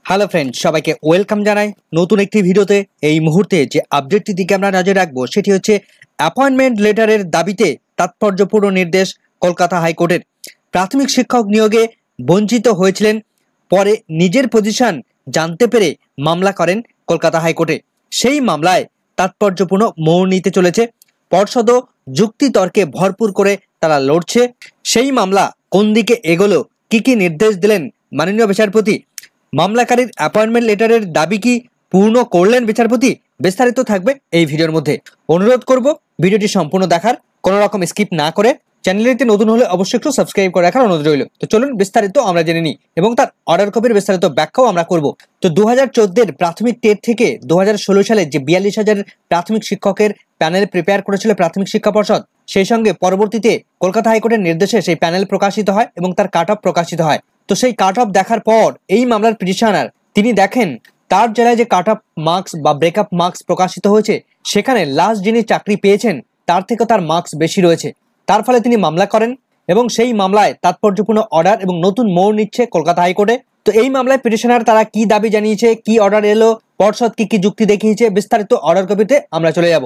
Hello friend, সবাইকে welcome জানাই নতুন একটি ভিডিওতে। এই মুহূর্তে যে আপডেটটির দিকে আমরা নজর রাখবো সেটি হচ্ছে অ্যাপয়েন্টমেন্ট লেটারের দাবিতে তাৎপর্যপূর্ণ নির্দেশ কলকাতা হাইকোর্টের। প্রাথমিক শিক্ষক নিয়োগে বঞ্চিত হয়েছিলেন, পরে নিজের পজিশন জানতে পেরে মামলা করেন কলকাতা হাইকোর্টে। সেই মামলায় তাৎপর্যপূর্ণ মোড় নিতে চলেছে। পর্ষদও যুক্তিতর্কে ভরপুর করে তারা লড়ছে। সেই মামলা কোন দিকে এগোলো, কি নির্দেশ দিলেন মাননীয় বিচারপতি, মামলাকারীর অ্যাপয়েন্টমেন্ট লেটারের দাবি কি পূর্ণ করলেন বিচারপতি, বিস্তারিত থাকবে এই ভিডিওর মধ্যে। অনুরোধ করব ভিডিওটি সম্পূর্ণ দেখার, কোনো রকম স্কিপ না করে। চ্যানেলটিতে নতুন হলে অবশ্যই একটু সাবস্ক্রাইব করে রাখার অনুরোধ রইল। তো চলুন বিস্তারিত আমরা জেনে নিই এবং তার অর্ডার কপির বিস্তারিত ব্যাখ্যাও আমরা করব। তো 2014 প্রাথমিক টেট থেকে 2016 সালে যে 42,000 প্রাথমিক শিক্ষকের প্যানেল প্রিপেয়ার করেছিল প্রাথমিক শিক্ষা পর্ষদ, সেই সঙ্গে পরবর্তীতে কলকাতা হাইকোর্টের নির্দেশে সেই প্যানেল প্রকাশিত হয় এবং তার কাট অফ প্রকাশিত হয়। তো সেই কাট অফ দেখার পর এই মামলার পিটিশনার তিনি দেখেন তার জেলায় যে কাট অফ মার্কস বা ব্রেকআপ মার্কস প্রকাশিত হয়েছে, সেখানে লাস্ট যিনি চাকরি পেয়েছেন তার থেকে তার মার্কস বেশি রয়েছে। তার ফলে তিনি মামলা করেন এবং সেই মামলায় তাৎপর্যপূর্ণ অর্ডার এবং নতুন মোড় নিচ্ছে কলকাতা হাইকোর্টে। তো এই মামলায় পিটিশনার তারা কি দাবি জানিয়েছে, কি অর্ডার এলো, পর্ষদ কি যুক্তি দেখিয়েছে, বিস্তারিত অর্ডার কপিতে আমরা চলে যাব।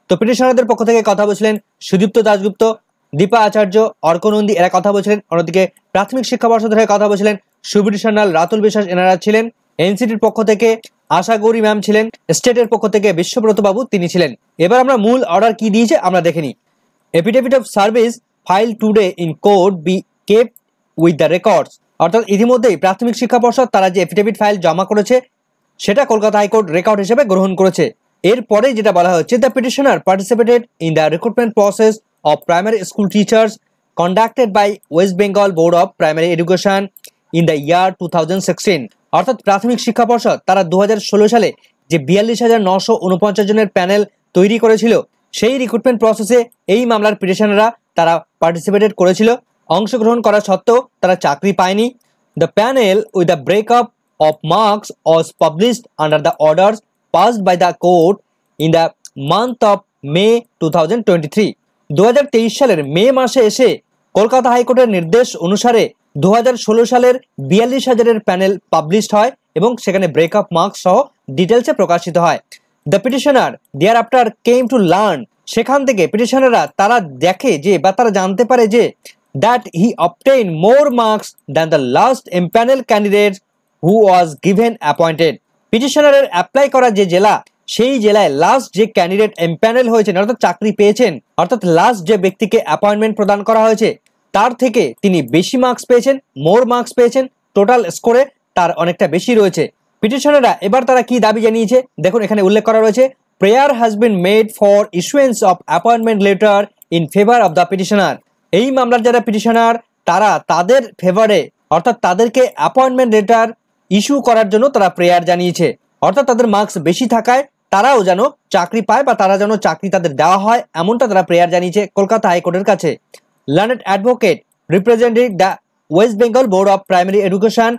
তো পিটিশনারদের পক্ষ থেকে কথা বলছিলেন সুদীপ্ত দাশগুপ্ত, দীপা আচার্য, অর্ক নন্দী, এরা কথা বলছিলেন। অন্যদিকে প্রাথমিক শিক্ষা পর্ষদের হয়ে কথা বলছিলেন সুবীর সান্যাল, রাতুল বিশ্বাস, এনারা ছিলেন। এনসিটির পক্ষ থেকে আশা গৌরী ম্যাম ছিলেন। স্টেটের পক্ষ থেকে বিশ্বব্রত বাবু তিনি ছিলেন। এবার আমরা মূল অর্ডার কি দিয়েছে আমরা দেখে নিই। Affidavit of service file today in court be kept with the records. অর্থাৎ ইতিমধ্যেই প্রাথমিক শিক্ষা পর্ষদ তারা যে এফিডেভিট ফাইল জমা করেছে সেটা কলকাতা হাইকোর্ট রেকর্ড হিসেবে গ্রহণ করেছে। এরপরে যেটা বলা হচ্ছে, the petitioner participated in the recruitment process of primary school teachers conducted by West Bengal Board of Primary Education in the year 2016। অর্থাৎ প্রাথমিক শিক্ষা পর্ষদ তারা 2016 সালে যে 42,949 জনের প্যানেল তৈরি করেছিল, সেই রিক্রুটমেন্ট প্রসেসে এই মামলার পিটিশনাররা তারা পার্টিসিপেটেড করেছিল। অংশগ্রহণ করা সত্ত্বেও তারা চাকরি পায়নি। The panel with the breakup of marks was published under the orders passed by the court in the month of May 2023। 2023 সালের মে মাসে এসে কলকাতা হাইকোর্টের নির্দেশ অনুসারে 2016 সালের 42,000 প্যানেল পাবলিশড হয় এবং সেখানে ব্রেকআপ মার্কস সহ ডিটেলসে প্রকাশিত হয়। The petitioner thereafter came to learn, সেখান থেকে পিটিশনাররা তারা দেখে যে বা তারা জানতে পারে যে that he obtain more marks than the last empanel candidate who was given appointed. পিটিশনারের অ্যাপ্লাই করা যে জেলা, সেই জেলায় লাস্ট যে ক্যান্ডিডেট এমপ্যানেল হয়েছেন অর্থাৎ চাকরি পেয়েছেন, অর্থাৎ লাস্ট যে ব্যক্তিকে অ্যাপয়েন্টমেন্ট প্রদান করা হয়েছে তার থেকে তিনি বেশি মার্কস পেয়েছেন, মোর মার্কস পেয়েছেন, টোটাল স্কোরে তার অনেকটা বেশি রয়েছে। পিটিশনাররা এবার তারা কি দাবি জানিয়েছে দেখুন, এখানে উল্লেখ করা রয়েছে, prayer has been made for issuance of appointment letter in favour of the petitioner. এই মামলার যারা পিটিশনার তারা তাদের ফেভারে অর্থাৎ তাদেরকে অ্যাপয়েন্টমেন্ট লেটার ইস্যু করার জন্য তারা প্রেয়ার জানিয়েছে। অর্থাৎ তাদের মার্কস বেশি থাকায় তারাও যেন চাকরি পায় বা তারা যেন চাকরি তাদের দেওয়া হয়, এমনটা তারা প্রেয়ার জানিয়েছে কলকাতা হাইকোর্টের কাছে। Learned advocate representing the West Bengal Board of Primary Education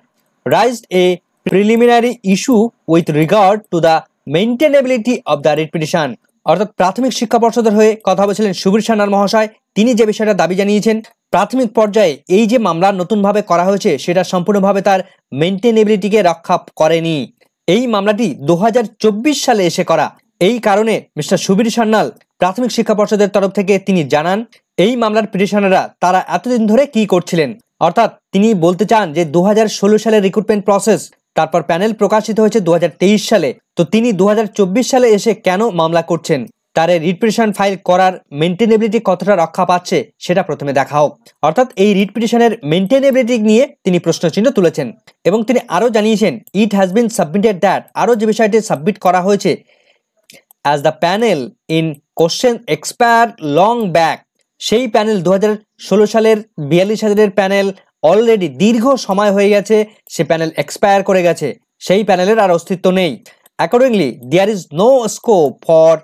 raised a preliminary issue with regard to the maintainability of the writ petition. অর্থাৎ প্রাথমিক শিক্ষা পর্ষদের হয়ে কথা বলছিলেন সুবীর সান্যাল মহাশয়। তিনি যে বিষয়টা দাবি জানিয়েছেন, প্রাথমিক পর্যায়ে এই যে মামলা নতুনভাবে করা হয়েছে সেটা সম্পূর্ণভাবে তার মেইনটেনেবিলিটিকে রক্ষা করেনি। এই মামলাটি 2024 সালে এসে করা। এই কারণে মিস্টার সুবীর সান্যাল প্রাথমিক শিক্ষা পর্ষদের তরফ থেকে তিনি জানান এই মামলার পিটিশনাররা তারা এতদিন ধরে কি করছিলেন। অর্থাৎ তিনি বলতে চান যে 2016 সালের রিক্রুটমেন্ট প্রসেস, তারপর প্যানেল প্রকাশিত হয়েছে 2023 সালে, তো তিনি 2024 সালে এসে কেন মামলা করছেন, তার রিট পিটিশন ফাইল করার মেইনটেনেবিলিটি কতটা রক্ষা পাচ্ছে সেটা প্রথমে দেখা হোক। অর্থাৎ এই রিট পিটিশনের মেইনটেনেবিলিটি নিয়ে তিনি প্রশ্নচিহ্ন তুলেছেন এবং তিনি আরও জানিয়েছেন it has been submitted that, আরও যে বিষয়টি সাবমিট করা হয়েছে, as the panel in question expire long back. সেই প্যানেল 2016 সালের 42,000 প্যানেল অলরেডি দীর্ঘ সময় হয়ে গেছে, সে প্যানেল এক্সপায়ার করে গেছে, সেই প্যানেলের আর অস্তিত্ব নেই। Accordingly there is no scope for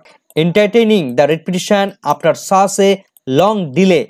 entertaining the writ petition after such a long delay.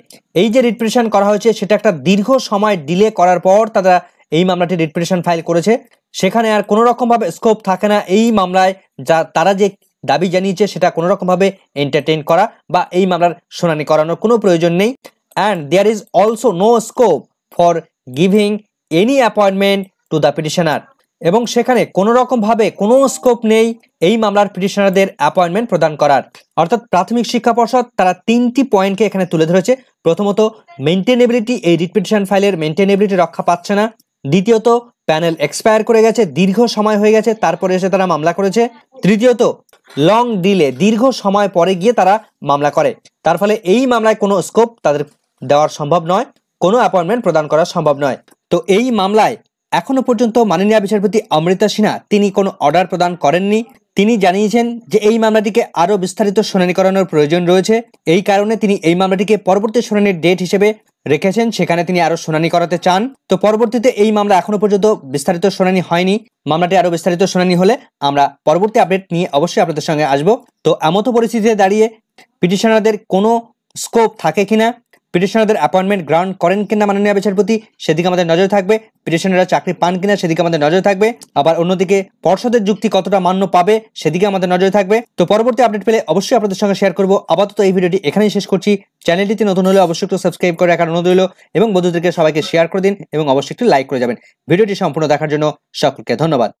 এই যে রিট পিটিশন করা হয়েছে সেটা একটা দীর্ঘ সময় ডিলে করার পর তারা এই মামলাটি রিট পিটিশন ফাইল করেছে, সেখানে আর কোনো রকমভাবে স্কোপ থাকে না এই মামলায় যা তারা যে দাবি জানিয়েছে সেটা কোনো রকমভাবে এন্টারটেইন করা বা এই মামলার শুনানি করানোর কোনো প্রয়োজন নেই। And there is also no scope for giving any appointment to the petitioner. এবং সেখানে কোনো রকমভাবে কোনো স্কোপ নেই এই মামলার পিটিশনারদের অ্যাপয়েন্টমেন্ট প্রদান করার। অর্থাৎ প্রাথমিক শিক্ষা পর্ষদ তারা 3টি পয়েন্টকে এখানে তুলে ধরেছে। প্রথমত, মেনটেনেবিলিটি, এই রিট পিটিশন ফাইলের মেনটেনেবিলিটি রক্ষা পাচ্ছে না। দ্বিতীয়ত, প্যানেল এক্সপায়ার করে গেছে, দীর্ঘ সময় হয়ে গেছে, তারপরে এসে তারা মামলা করেছে। তৃতীয়ত, লং ডিলে, দীর্ঘ সময় পরে গিয়ে তারা মামলা করে, তার ফলে এই মামলায় কোনো স্কোপ তাদের দেওয়ার সম্ভব নয়, কোনো অ্যাপয়েন্টমেন্ট প্রদান করা সম্ভব নয়। তো এই মামলায় এখনো পর্যন্ত মাননীয় বিচারপতি অমৃতা সিনহা তিনি কোনো অর্ডার প্রদান করেননি। তিনি জানিয়েছেন যে এই মামলাটিকে আরও বিস্তারিত শুনানি করানোর প্রয়োজন রয়েছে, এই কারণে তিনি এই মামলাটিকে পরবর্তী শুনানির ডেট হিসেবে রেখেছেন, সেখানে তিনি আরও শুনানি করাতে চান। তো পরবর্তীতে এই মামলা এখনো পর্যন্ত বিস্তারিত শুনানি হয়নি, মামলাটি আরও বিস্তারিত শুনানি হলে আমরা পরবর্তী আপডেট নিয়ে অবশ্যই আপনাদের সঙ্গে আসবো। তো এমতো পরিস্থিতিতে দাঁড়িয়ে পিটিশনারদের কোনো স্কোপ থাকে কিনা, পিটিশনারদের অ্যাপয়েন্টমেন্ট গ্রান্ট করেন কিনা মাননীয় বিচারপতি, সেদিকে আমাদের নজর থাকবে। পিটিশনাররা চাকরি পান কিনা সেদিকে আমাদের নজর থাকবে। আবার অন্যদিকে পর্ষদের যুক্তি কতটা মান্য পাবে সেদিকে আমাদের নজর থাকবে। তো পরবর্তী আপডেট পেলে অবশ্যই আপনাদের সঙ্গে শেয়ার করব। আপাতত এই ভিডিওটি এখানেই শেষ করছি। চ্যানেলটিতে নতুন হলে অবশ্যই একটু সাবস্ক্রাইব করে রাখার অনুরোধ রইল এবং বন্ধুদেরকে সবাইকে শেয়ার করে দিন এবং অবশ্যই একটু লাইক করে যাবেন। ভিডিওটি সম্পূর্ণ দেখার জন্য সকলকে ধন্যবাদ।